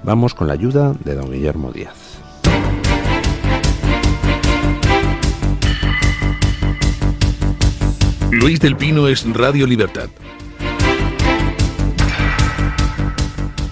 Vamos con la ayuda de don Guillermo Díaz. Luis del Pino es Radio Libertad.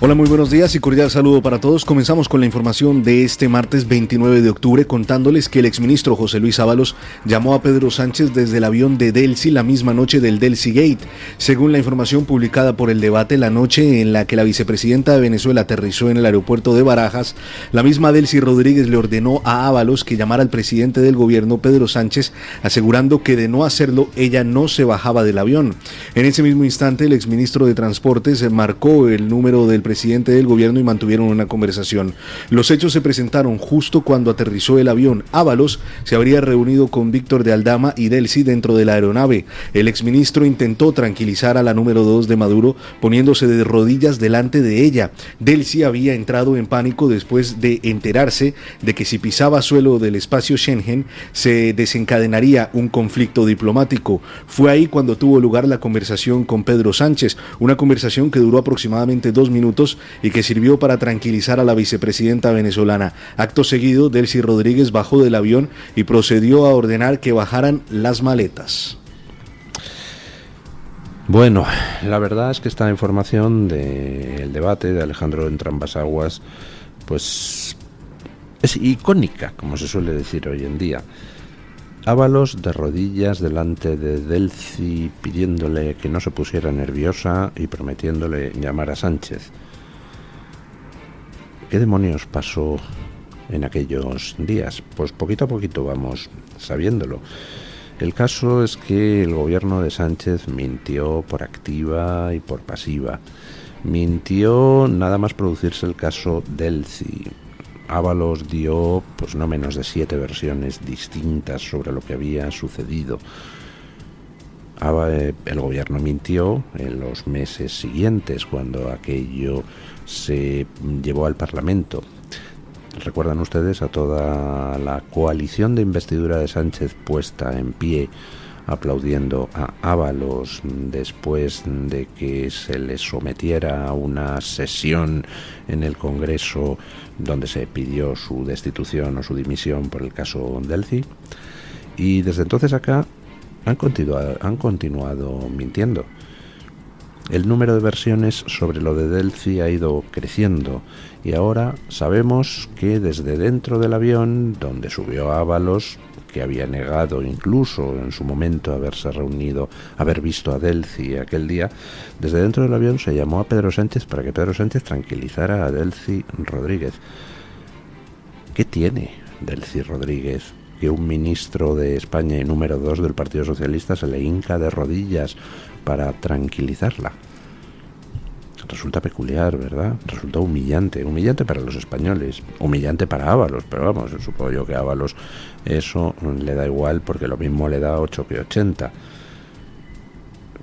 Hola, muy buenos días y cordial saludo para todos. Comenzamos con la información de este martes 29 de octubre contándoles que el exministro José Luis Ábalos llamó a Pedro Sánchez desde el avión de Delcy la misma noche del Delcy Gate. Según la información publicada por El Debate, la noche en la que la vicepresidenta de Venezuela aterrizó en el aeropuerto de Barajas, la misma Delcy Rodríguez le ordenó a Ábalos que llamara al presidente del gobierno, Pedro Sánchez, asegurando que de no hacerlo, ella no se bajaba del avión. En ese mismo instante, el exministro de Transportes marcó el número del presidente del gobierno y mantuvieron una conversación. Los hechos se presentaron justo cuando aterrizó el avión. Ábalos se habría reunido con Víctor de Aldama y Delcy dentro de la aeronave. El exministro intentó tranquilizar a la número 2 de Maduro poniéndose de rodillas delante de ella. Delcy había entrado en pánico después de enterarse de que si pisaba suelo del espacio Schengen se desencadenaría un conflicto diplomático. Fue ahí cuando tuvo lugar la conversación con Pedro Sánchez, una conversación que duró aproximadamente 2 minutos y que sirvió para tranquilizar a la vicepresidenta venezolana. Acto seguido, Delcy Rodríguez bajó del avión y procedió a ordenar que bajaran las maletas. Bueno, la verdad es que esta información del debate de Alejandro Entrambasaguas, pues es icónica, como se suele decir hoy en día. Ábalos de rodillas delante de Delcy pidiéndole que no se pusiera nerviosa y prometiéndole llamar a Sánchez. ¿Qué demonios pasó en aquellos días? Pues poquito a poquito vamos sabiéndolo. El caso es que el gobierno de Sánchez mintió por activa y por pasiva. Mintió nada más producirse el caso Delcy. Ábalos dio pues no menos de 7 versiones distintas sobre lo que había sucedido. El gobierno mintió en los meses siguientes, cuando aquello se llevó al Parlamento. Recuerdan ustedes a toda la coalición de investidura de Sánchez puesta en pie, aplaudiendo a Ábalos después de que se le sometiera a una sesión en el Congreso donde se pidió su destitución o su dimisión por el caso Delcy. Y desde entonces acá han continuado mintiendo. El número de versiones sobre lo de Delcy ha ido creciendo y ahora sabemos que desde dentro del avión donde subió Ábalos, que había negado incluso en su momento haber visto a Delcy aquel día, desde dentro del avión se llamó a Pedro Sánchez para que Pedro Sánchez tranquilizara a Delcy Rodríguez. ¿Qué tiene Delcy Rodríguez que un ministro de España y número 2 del Partido Socialista se le hinca de rodillas para tranquilizarla? Resulta peculiar, ¿verdad? Resulta humillante para los españoles, humillante para Ábalos, pero vamos, supongo yo que a Ábalos eso le da igual porque lo mismo le da 8 que 80.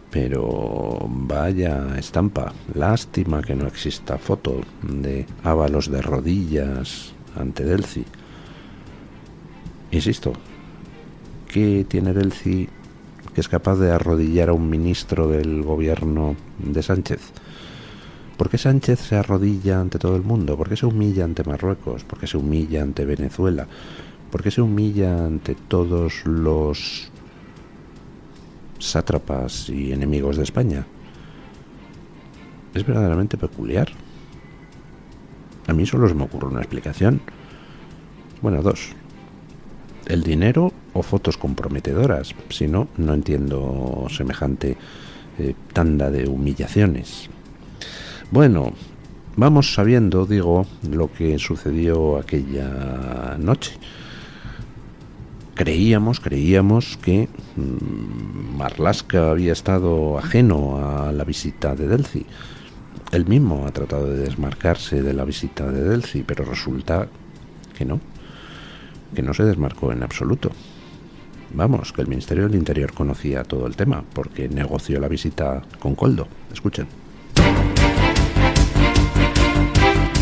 Pero vaya estampa, lástima que no exista foto de Ábalos de rodillas ante Delcy. Insisto, ¿qué tiene Delcy que es capaz de arrodillar a un ministro del gobierno de Sánchez? ¿Por qué Sánchez se arrodilla ante todo el mundo? ¿Por qué se humilla ante Marruecos? ¿Por qué se humilla ante Venezuela? ¿Por qué se humilla ante todos los sátrapas y enemigos de España? Es verdaderamente peculiar. A mí solo se me ocurre una explicación. Bueno, 2. El dinero o fotos comprometedoras. Si no, no entiendo semejante tanda de humillaciones. Bueno, vamos sabiendo, digo, lo que sucedió aquella noche. Creíamos que Marlaska había estado ajeno a la visita de Delcy. Él mismo ha tratado de desmarcarse de la visita de Delcy, pero resulta que no se desmarcó en absoluto. Vamos, que el Ministerio del Interior conocía todo el tema, porque negoció la visita con Koldo. Escuchen.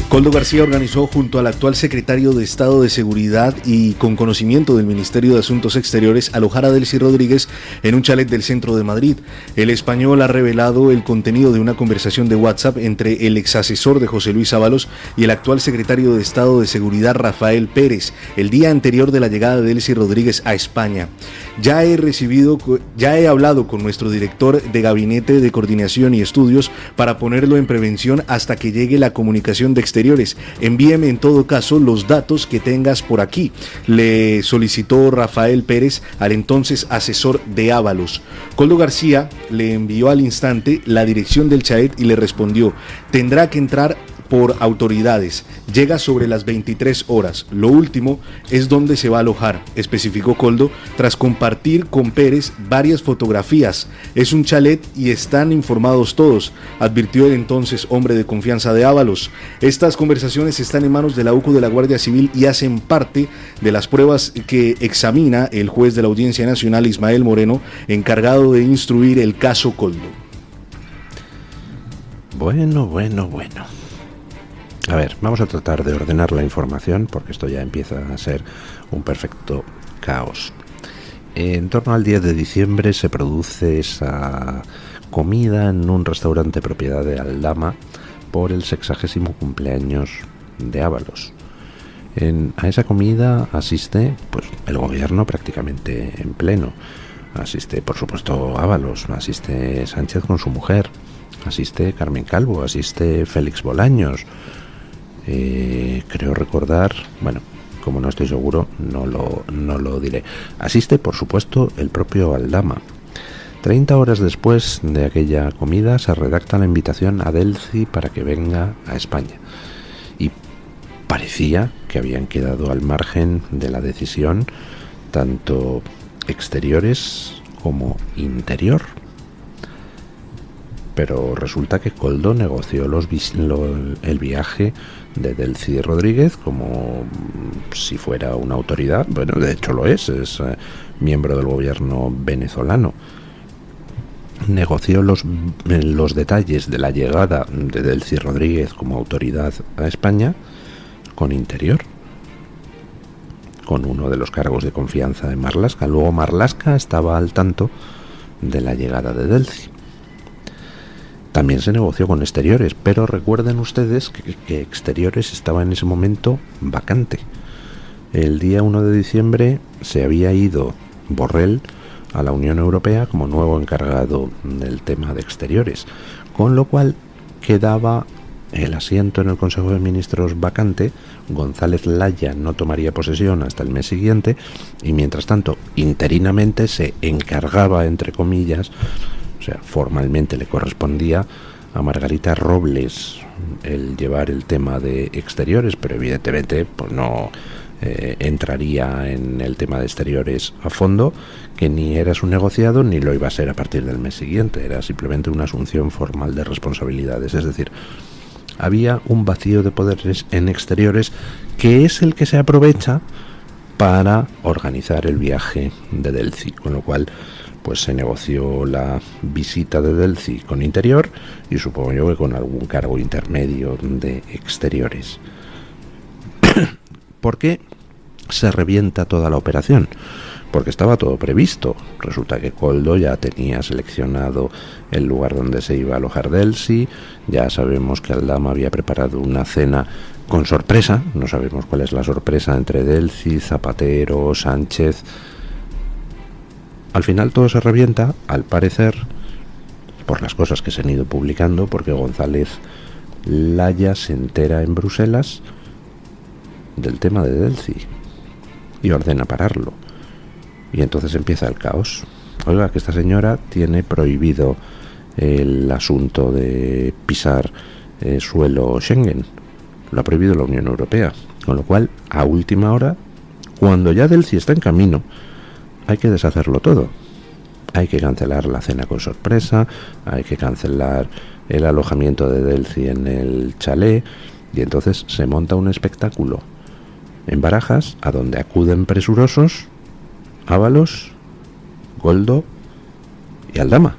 Koldo García organizó junto al actual secretario de Estado de Seguridad y con conocimiento del Ministerio de Asuntos Exteriores alojar a Delcy Rodríguez en un chalet del centro de Madrid. El español ha revelado el contenido de una conversación de WhatsApp entre el exasesor de José Luis Ábalos y el actual secretario de Estado de Seguridad Rafael Pérez, el día anterior de la llegada de Delcy Rodríguez a España. Ya he hablado con nuestro director de Gabinete de Coordinación y Estudios para ponerlo en prevención hasta que llegue la comunicación de exteriores. Envíeme en todo caso los datos que tengas por aquí, le solicitó Rafael Pérez al entonces asesor de Ábalos. Koldo García le envió al instante la dirección del chalet y le respondió: tendrá que entrar por autoridades, llega sobre las 23 horas, lo último es donde se va a alojar, especificó Koldo tras compartir con Pérez varias fotografías. Es un chalet y están informados todos, advirtió el entonces hombre de confianza de Ábalos. Estas conversaciones están en manos de la UCO de la Guardia Civil y hacen parte de las pruebas que examina el juez de la Audiencia Nacional, Ismael Moreno, encargado de instruir el caso Koldo. Bueno. A ver, vamos a tratar de ordenar la información porque esto ya empieza a ser un perfecto caos. En torno al 10 de diciembre se produce esa comida en un restaurante propiedad de Aldama por el 60º cumpleaños de Ábalos. A esa comida asiste pues el gobierno prácticamente en pleno. Asiste, por supuesto, Ábalos, asiste Sánchez con su mujer, asiste Carmen Calvo, asiste Félix Bolaños. Creo recordar, bueno, como no estoy seguro, no lo diré. Asiste, por supuesto, el propio Aldama. 30 horas después de aquella comida se redacta la invitación a Delcy para que venga a España. Y parecía que habían quedado al margen de la decisión tanto exteriores como interior. Pero resulta que Koldo negoció el viaje de Delcy Rodríguez como si fuera una autoridad. Bueno, de hecho lo es miembro del gobierno venezolano. Negoció los detalles de la llegada de Delcy Rodríguez como autoridad a España con Interior, con uno de los cargos de confianza de Marlaska. Luego Marlaska estaba al tanto de la llegada de Delcy. También se negoció con Exteriores, pero recuerden ustedes que Exteriores estaba en ese momento vacante. El día 1 de diciembre se había ido Borrell a la Unión Europea como nuevo encargado del tema de Exteriores, con lo cual quedaba el asiento en el Consejo de Ministros vacante. González Laya no tomaría posesión hasta el mes siguiente y mientras tanto interinamente se encargaba, entre comillas, o sea, formalmente le correspondía a Margarita Robles el llevar el tema de Exteriores, pero evidentemente pues no entraría en el tema de Exteriores a fondo, que ni era su negociado ni lo iba a ser a partir del mes siguiente, era simplemente una asunción formal de responsabilidades. Es decir, había un vacío de poderes en Exteriores que es el que se aprovecha para organizar el viaje de Delcy, con lo cual pues se negoció la visita de Delcy con Interior y supongo yo que con algún cargo intermedio de Exteriores. ¿Por qué se revienta toda la operación? Porque estaba todo previsto. Resulta que Koldo ya tenía seleccionado el lugar donde se iba a alojar Delcy. Ya sabemos que Aldama había preparado una cena con sorpresa. No sabemos cuál es la sorpresa entre Delcy, Zapatero, Sánchez. Al final todo se revienta, al parecer, por las cosas que se han ido publicando, porque González Laya se entera en Bruselas del tema de Delcy y ordena pararlo. Y entonces empieza el caos. Oiga, que esta señora tiene prohibido el asunto de pisar suelo Schengen. Lo ha prohibido la Unión Europea. Con lo cual, a última hora, cuando ya Delcy está en camino, hay que deshacerlo todo. Hay que cancelar la cena con sorpresa, hay que cancelar el alojamiento de Delcy en el chalet, y entonces se monta un espectáculo en Barajas a donde acuden presurosos Ábalos, Koldo y Aldama.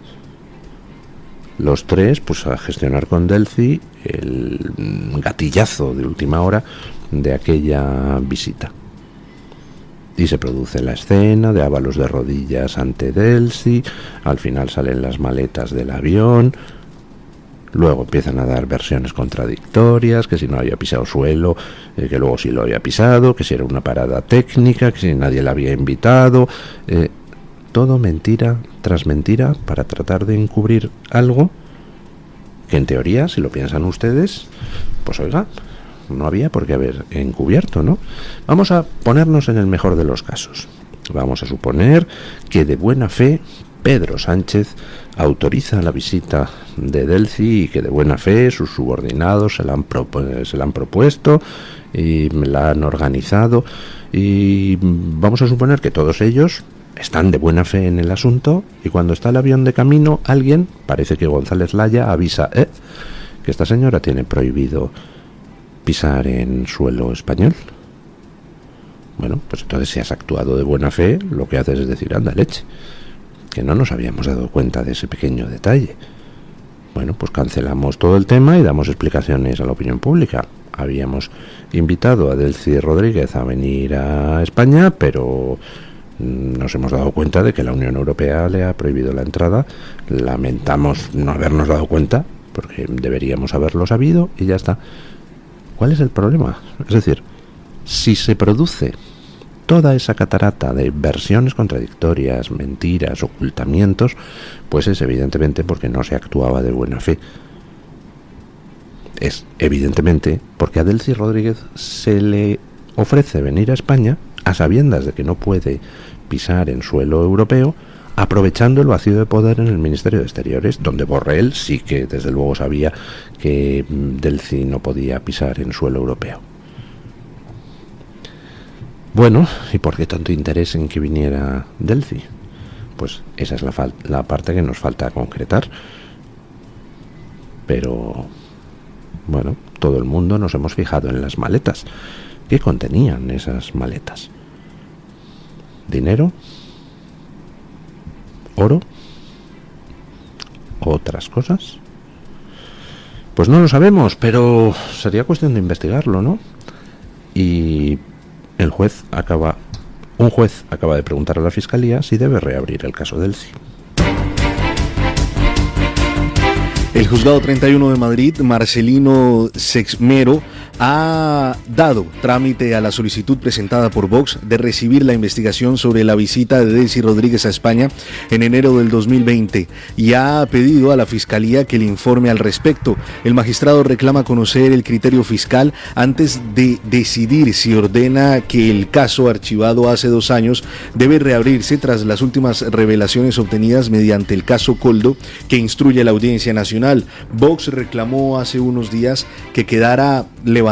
los tres pues a gestionar con Delphi el gatillazo de última hora de aquella visita. Y se produce la escena de Ábalos de rodillas ante Delphi, al final salen las maletas del avión, luego empiezan a dar versiones contradictorias, que si no había pisado suelo, que luego sí lo había pisado, que si era una parada técnica, que si nadie la había invitado, todo mentira tras mentira para tratar de encubrir algo que en teoría, si lo piensan ustedes, pues oiga, no había por qué haber encubierto, ¿no? Vamos a ponernos en el mejor de los casos. Vamos a suponer que de buena fe Pedro Sánchez autoriza la visita de Delphi y que de buena fe sus subordinados se la han propuesto y la han organizado, y vamos a suponer que todos ellos están de buena fe en el asunto, y cuando está el avión de camino alguien, parece que González Laya, avisa que esta señora tiene prohibido pisar en suelo español. Bueno, pues entonces si has actuado de buena fe, lo que haces es decir, anda leche, que no nos habíamos dado cuenta de ese pequeño detalle. Bueno, pues cancelamos todo el tema y damos explicaciones a la opinión pública. Habíamos invitado a Delphi Rodríguez a venir a España, pero nos hemos dado cuenta de que la Unión Europea le ha prohibido la entrada. Lamentamos no habernos dado cuenta, porque deberíamos haberlo sabido, y ya está. ¿Cuál es el problema? Es decir, si se produce toda esa catarata de versiones contradictorias, mentiras, ocultamientos, pues es evidentemente porque no se actuaba de buena fe. Es evidentemente porque a Delphi Rodríguez se le ofrece venir a España a sabiendas de que no puede pisar en suelo europeo, aprovechando el vacío de poder en el Ministerio de Exteriores, donde Borrell sí que desde luego sabía que Delphi no podía pisar en suelo europeo. Bueno, ¿y por qué tanto interés en que viniera Delphi? Pues esa es la parte que nos falta concretar. Pero, bueno, todo el mundo nos hemos fijado en las maletas. ¿Qué contenían esas maletas? ¿Dinero? ¿Oro? ¿Otras cosas? Pues no lo sabemos, pero sería cuestión de investigarlo, ¿no? Y un juez acaba de preguntar a la Fiscalía si debe reabrir el caso Delphi. El juzgado 31 de Madrid, Marcelino Sexmero, ha dado trámite a la solicitud presentada por Vox de recibir la investigación sobre la visita de Delphi Rodríguez a España en enero del 2020 y ha pedido a la Fiscalía que le informe al respecto. El magistrado reclama conocer el criterio fiscal antes de decidir si ordena que el caso archivado hace 2 años debe reabrirse tras las últimas revelaciones obtenidas mediante el caso Coldo que instruye la Audiencia Nacional. Vox reclamó hace unos días que quedara levantado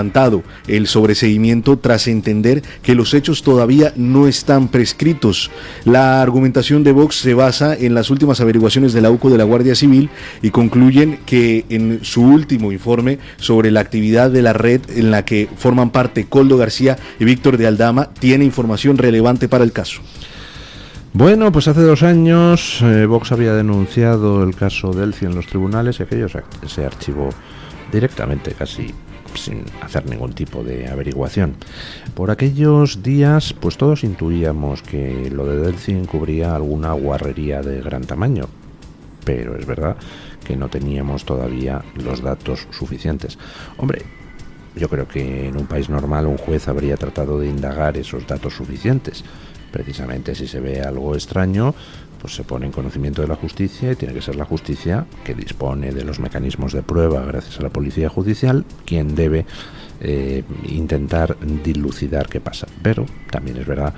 el sobreseimiento tras entender que los hechos todavía no están prescritos. La argumentación de Vox se basa en las últimas averiguaciones de la UCO de la Guardia Civil y concluyen que en su último informe sobre la actividad de la red en la que forman parte Koldo García y Víctor de Aldama tiene información relevante para el caso. Bueno, pues hace 2 años Vox había denunciado el caso Delphi en los tribunales y aquello se archivó directamente, casi sin hacer ningún tipo de averiguación. Por aquellos días, pues todos intuíamos que lo de Delphi encubría alguna guarrería de gran tamaño, pero es verdad que no teníamos todavía los datos suficientes. Hombre, yo creo que en un país normal un juez habría tratado de indagar esos datos suficientes. Precisamente si se ve algo extraño, pues se pone en conocimiento de la justicia y tiene que ser la justicia, que dispone de los mecanismos de prueba gracias a la policía judicial, quien debe intentar dilucidar qué pasa. Pero también es verdad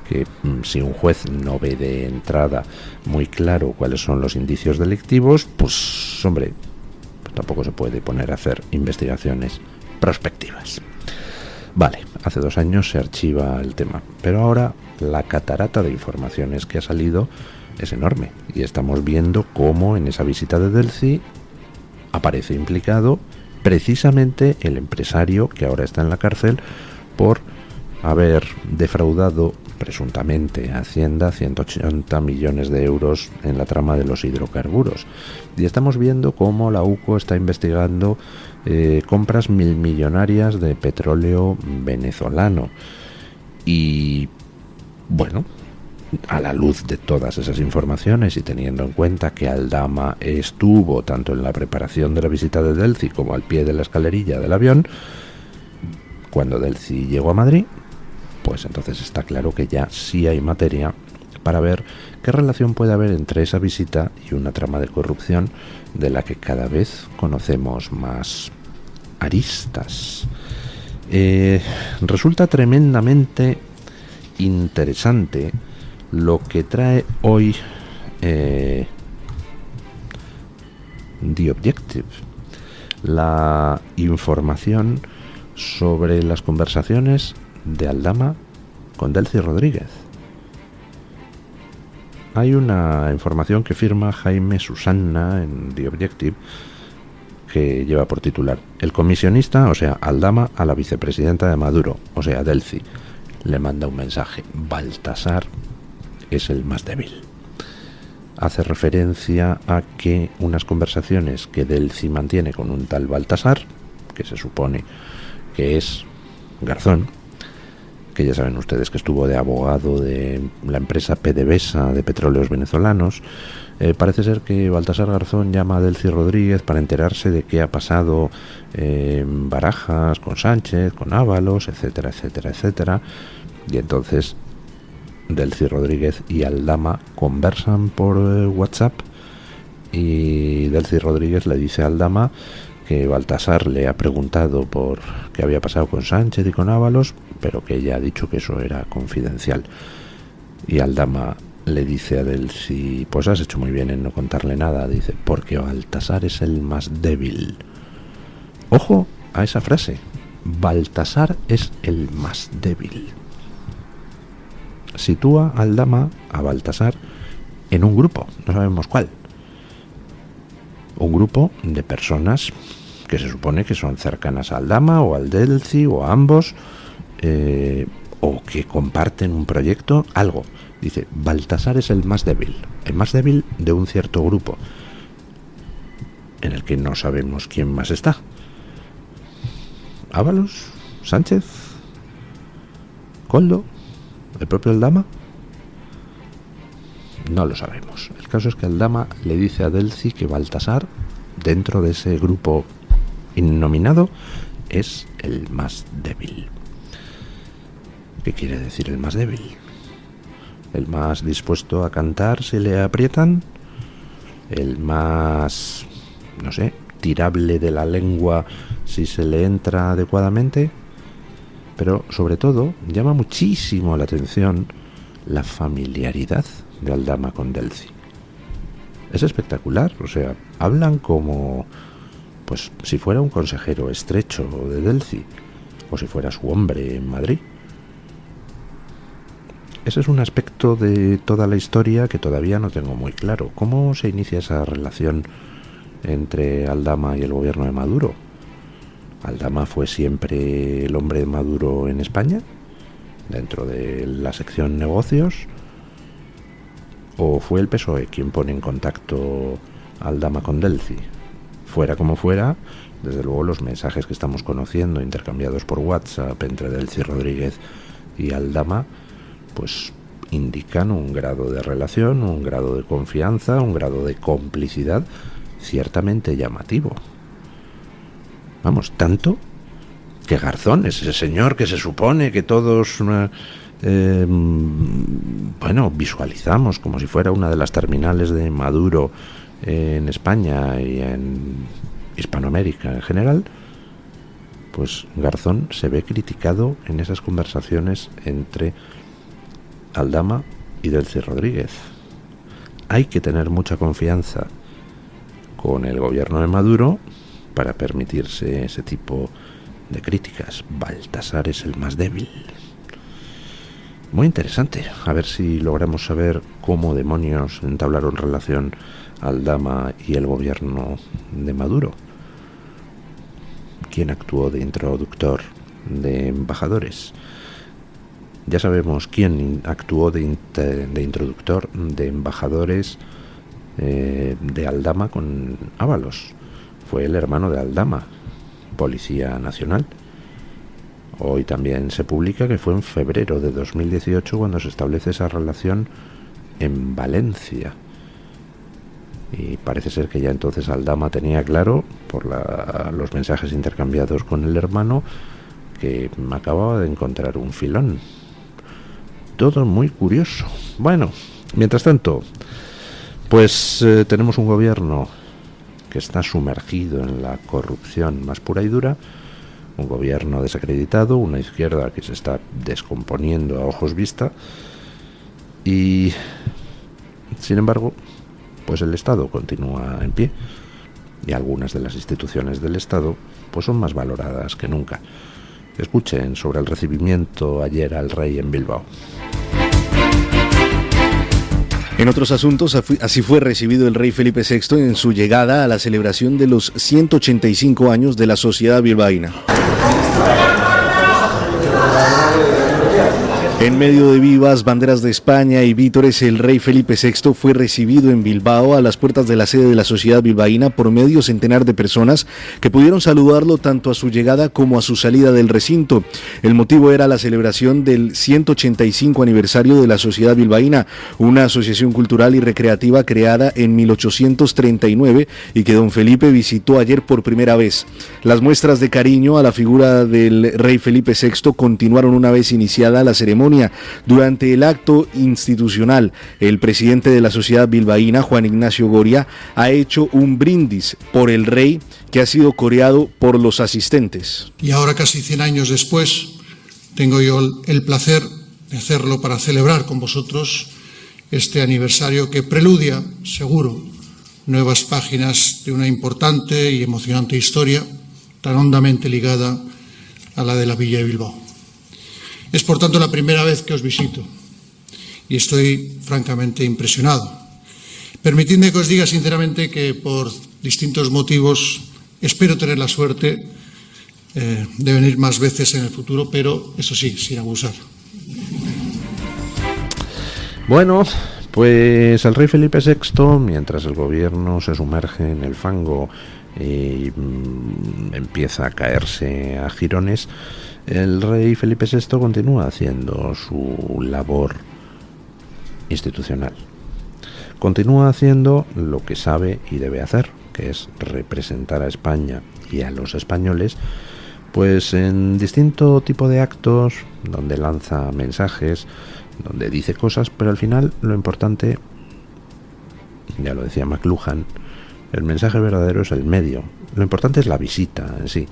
que si un juez no ve de entrada muy claro cuáles son los indicios delictivos, pues hombre, pues tampoco se puede poner a hacer investigaciones prospectivas. Vale, hace 2 años se archiva el tema, pero ahora la catarata de informaciones que ha salido es enorme y estamos viendo cómo en esa visita de Delphi aparece implicado precisamente el empresario que ahora está en la cárcel por haber defraudado presuntamente a Hacienda 180 millones de euros en la trama de los hidrocarburos. Y estamos viendo cómo la UCO está investigando compras milmillonarias de petróleo venezolano. Y bueno, a la luz de todas esas informaciones y teniendo en cuenta que Aldama estuvo tanto en la preparación de la visita de Delcy como al pie de la escalerilla del avión, cuando Delcy llegó a Madrid, pues entonces está claro que ya sí hay materia para ver qué relación puede haber entre esa visita y una trama de corrupción de la que cada vez conocemos más aristas. Resulta tremendamente interesante lo que trae hoy The Objective, la información sobre las conversaciones de Aldama con Delcy Rodríguez. Hay una información que firma Jaime Susana en The Objective que lleva por titular: el comisionista, o sea, Aldama, a la vicepresidenta de Maduro, o sea, Delcy, le manda un mensaje: Baltasar es el más débil. Hace referencia a que unas conversaciones que Delcy mantiene con un tal Baltasar, que se supone que es Garzón, que ya saben ustedes que estuvo de abogado de la empresa PDVSA de petróleos venezolanos, parece ser que Baltasar Garzón llama a Delcy Rodríguez para enterarse de qué ha pasado en Barajas con Sánchez, con Ábalos, etcétera, etcétera, etcétera. Y entonces Delcy Rodríguez y Aldama conversan por WhatsApp y Delcy Rodríguez le dice a Aldama que Baltasar le ha preguntado por qué había pasado con Sánchez y con Ábalos, pero que ella ha dicho que eso era confidencial. Y Aldama le dice a Delcy: pues has hecho muy bien en no contarle nada. Dice: porque Baltasar es el más débil. Ojo a esa frase: Baltasar es el más débil. Sitúa a Aldama, a Baltasar, en un grupo, no sabemos cuál. Un grupo de personas que se supone que son cercanas a Aldama o al Delcy o a ambos, o que comparten un proyecto, algo. Dice: Baltasar es el más débil de un cierto grupo, en el que no sabemos quién más está. ¿Ábalos? ¿Sánchez? ¿Coldo? ¿El propio Aldama? No lo sabemos. El caso es que Aldama le dice a Delcy que Baltasar, dentro de ese grupo innominado, es el más débil. ¿Qué quiere decir el más débil? ¿El más dispuesto a cantar si le aprietan? ¿El más, no sé, tirable de la lengua si se le entra adecuadamente? Pero sobre todo llama muchísimo la atención la familiaridad de Aldama con Delcy. Es espectacular, o sea, hablan como pues si fuera un consejero estrecho de Delcy o si fuera su hombre en Madrid. Ese es un aspecto de toda la historia que todavía no tengo muy claro. ¿Cómo se inicia esa relación entre Aldama y el gobierno de Maduro? ¿Aldama fue siempre el hombre de Maduro en España, dentro de la sección negocios? ¿O fue el PSOE quien pone en contacto a Aldama con Delcy? Fuera como fuera, desde luego los mensajes que estamos conociendo intercambiados por WhatsApp entre Delcy Rodríguez y Aldama pues indican un grado de relación, un grado de confianza, un grado de complicidad ciertamente llamativo. Vamos, tanto que Garzón es ese señor que se supone que todos visualizamos como si fuera una de las terminales de Maduro en España y en Hispanoamérica en general. Pues Garzón se ve criticado en esas conversaciones entre Aldama y Delcy Rodríguez. Hay que tener mucha confianza con el gobierno de Maduro para permitirse ese tipo de críticas. Baltasar es el más débil. Muy interesante. A ver si logramos saber cómo demonios entablaron relación Aldama y el gobierno de Maduro. ¿Quién actuó de introductor de embajadores? Ya sabemos quién actuó de introductor de embajadores de Aldama con Ábalos. Fue el hermano de Aldama, Policía Nacional. Hoy también se publica que fue en febrero de 2018 cuando se establece esa relación en Valencia. Y parece ser que ya entonces Aldama tenía claro, por los mensajes intercambiados con el hermano, que acababa de encontrar un filón. Todo muy curioso. Bueno, mientras tanto, pues tenemos un gobierno que está sumergido en la corrupción más pura y dura, un gobierno desacreditado, una izquierda que se está descomponiendo a ojos vista, y sin embargo, pues el Estado continúa en pie, y algunas de las instituciones del Estado pues son más valoradas que nunca. Escuchen sobre el recibimiento ayer al rey en Bilbao. En otros asuntos, así fue recibido el rey Felipe VI en su llegada a la celebración de los 185 años de la Sociedad Bilbaína. En medio de vivas, banderas de España y vítores, el rey Felipe VI fue recibido en Bilbao a las puertas de la sede de la Sociedad Bilbaína por medio centenar de personas que pudieron saludarlo tanto a su llegada como a su salida del recinto. El motivo era la celebración del 185 aniversario de la Sociedad Bilbaína, una asociación cultural y recreativa creada en 1839 y que don Felipe visitó ayer por primera vez. Las muestras de cariño a la figura del rey Felipe VI continuaron una vez iniciada la ceremonia. Durante el acto institucional, el presidente de la Sociedad Bilbaína, Juan Ignacio Goria, ha hecho un brindis por el rey que ha sido coreado por los asistentes. Y ahora, casi 100 años después, tengo yo el placer de hacerlo para celebrar con vosotros este aniversario que preludia, seguro, nuevas páginas de una importante y emocionante historia tan hondamente ligada a la de la Villa de Bilbao. Es, por tanto, la primera vez que os visito y estoy francamente impresionado. Permitidme que os diga sinceramente que por distintos motivos espero tener la suerte de venir más veces en el futuro, pero eso sí, sin abusar. Bueno, pues el rey Felipe VI, mientras el gobierno se sumerge en el fango y empieza a caerse a jirones, el rey Felipe VI continúa haciendo su labor institucional. Continúa haciendo lo que sabe y debe hacer, que es representar a España y a los españoles, pues en distinto tipo de actos, donde lanza mensajes, donde dice cosas, pero al final lo importante, ya lo decía McLuhan, el mensaje verdadero es el medio. Lo importante es la visita en sí.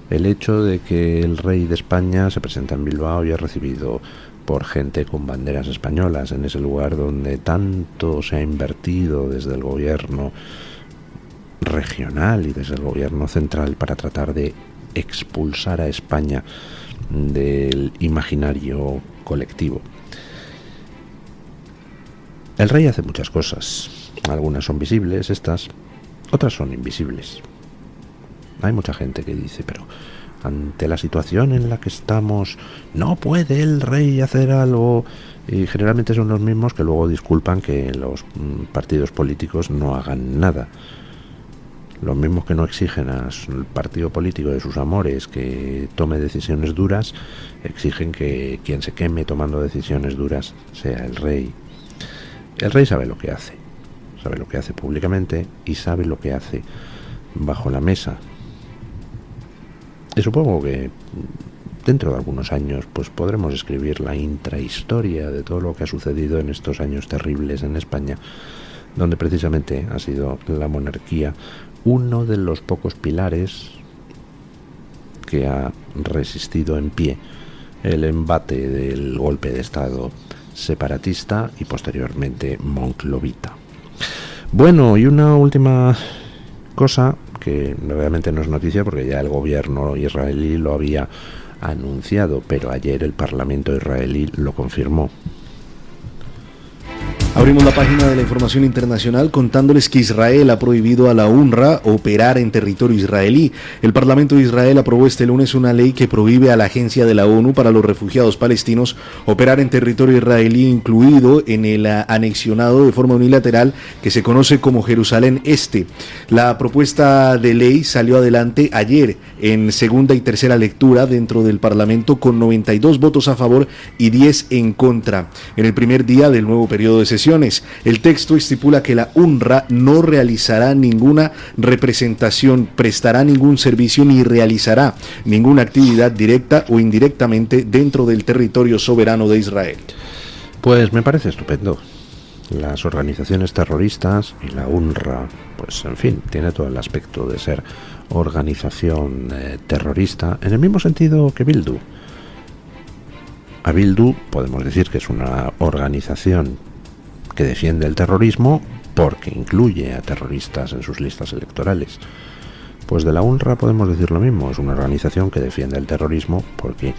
El hecho de que el rey de España se presenta en Bilbao y es recibido por gente con banderas españolas en ese lugar donde tanto se ha invertido desde el gobierno regional y desde el gobierno central para tratar de expulsar a España del imaginario colectivo. El rey hace muchas cosas. Algunas son visibles, otras son invisibles. Hay mucha gente que dice, pero ante la situación en la que estamos, ¿no puede el rey hacer algo? Y generalmente son los mismos que luego disculpan que los partidos políticos no hagan nada. Los mismos que no exigen al partido político de sus amores que tome decisiones duras, exigen que quien se queme tomando decisiones duras sea el rey. El rey sabe lo que hace públicamente y sabe lo que hace bajo la mesa. Y supongo que dentro de algunos años pues podremos escribir la intrahistoria de todo lo que ha sucedido en estos años terribles en España, donde precisamente ha sido la monarquía uno de los pocos pilares que ha resistido en pie el embate del golpe de Estado separatista y posteriormente monclovita. Bueno, y una última cosa que realmente no es noticia porque ya el gobierno israelí lo había anunciado, pero ayer el Parlamento israelí lo confirmó. Abrimos la página de la información internacional contándoles que Israel ha prohibido a la UNRWA operar en territorio israelí. El Parlamento de Israel aprobó este lunes una ley que prohíbe a la Agencia de la ONU para los Refugiados Palestinos operar en territorio israelí, incluido en el anexionado de forma unilateral que se conoce como Jerusalén Este. La propuesta de ley salió adelante ayer en segunda y tercera lectura dentro del Parlamento con 92 votos a favor y 10 en contra. En el primer día del nuevo periodo de sesión, el texto estipula que la UNRWA no realizará ninguna representación, prestará ningún servicio ni realizará ninguna actividad directa o indirectamente dentro del territorio soberano de Israel. Pues me parece estupendo. Las organizaciones terroristas y la UNRWA, pues en fin, tiene todo el aspecto de ser organización terrorista en el mismo sentido que Bildu. A Bildu podemos decir que es una organización que defiende el terrorismo porque incluye a terroristas en sus listas electorales. Pues de la UNRWA podemos decir lo mismo, es una organización que defiende el terrorismo porque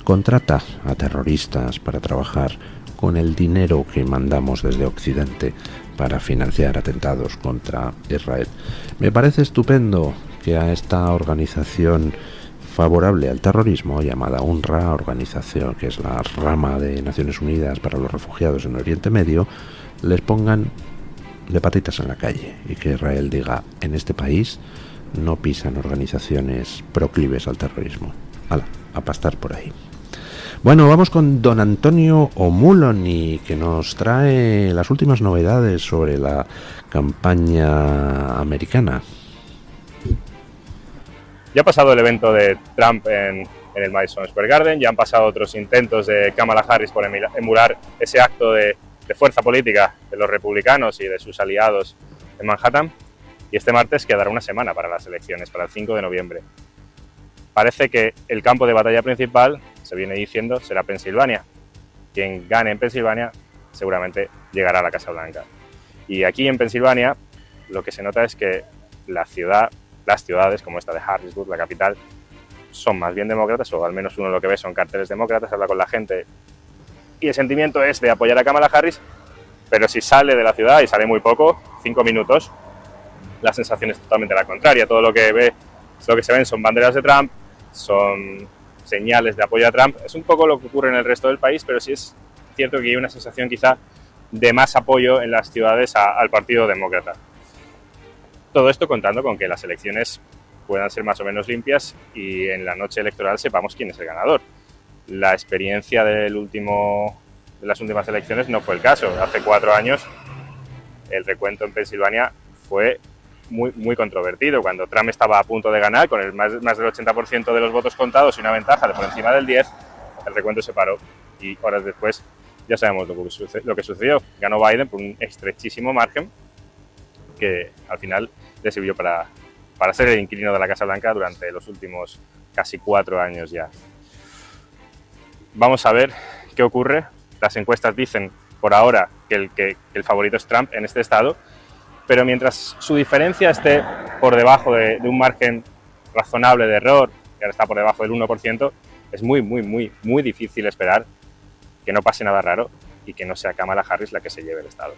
contrata a terroristas para trabajar con el dinero que mandamos desde Occidente para financiar atentados contra Israel. Me parece estupendo que a esta organización favorable al terrorismo, llamada UNRWA, organización que es la rama de Naciones Unidas para los Refugiados en Oriente Medio, les pongan de patitas en la calle y que Israel diga: en este país no pisan organizaciones proclives al terrorismo. ¡Hala! A pastar por ahí. Bueno, vamos con don Antonio O'Muloney, que nos trae las últimas novedades sobre la campaña americana. Ya ha pasado el evento de Trump en el Madison Square Garden, ya han pasado otros intentos de Kamala Harris por emular ese acto de fuerza política de los republicanos y de sus aliados en Manhattan, y este martes quedará una semana para las elecciones, para el 5 de noviembre. Parece que el campo de batalla principal, se viene diciendo, será Pensilvania. Quien gane en Pensilvania seguramente llegará a la Casa Blanca. Y aquí en Pensilvania lo que se nota es que las ciudades como esta de Harrisburg, la capital, son más bien demócratas, o al menos uno lo que ve son carteles demócratas, habla con la gente y el sentimiento es de apoyar a Kamala Harris, pero si sale de la ciudad, y sale muy poco, 5 minutos, la sensación es totalmente la contraria. Todo lo que se ven son banderas de Trump, son señales de apoyo a Trump. Es un poco lo que ocurre en el resto del país, pero sí es cierto que hay una sensación quizá de más apoyo en las ciudades al Partido Demócrata. Todo esto contando con que las elecciones puedan ser más o menos limpias y en la noche electoral sepamos quién es el ganador. La experiencia de las últimas elecciones no fue el caso. Hace 4 años el recuento en Pensilvania fue muy, muy controvertido. Cuando Trump estaba a punto de ganar, con más del 80% de los votos contados y una ventaja de por encima del 10%, el recuento se paró y horas después ya sabemos lo que sucedió. Ganó Biden por un estrechísimo margen que al final le sirvió para ser el inquilino de la Casa Blanca durante los últimos casi 4 años ya. Vamos a ver qué ocurre. Las encuestas dicen por ahora que el favorito es Trump en este estado, pero mientras su diferencia esté por debajo de un margen razonable de error, que ahora está por debajo del 1%, es muy, muy, muy, muy difícil esperar que no pase nada raro y que no sea Kamala Harris la que se lleve el estado.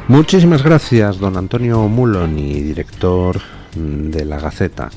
Muchísimas gracias, don Antonio O'Muloney, director de La Gaceta.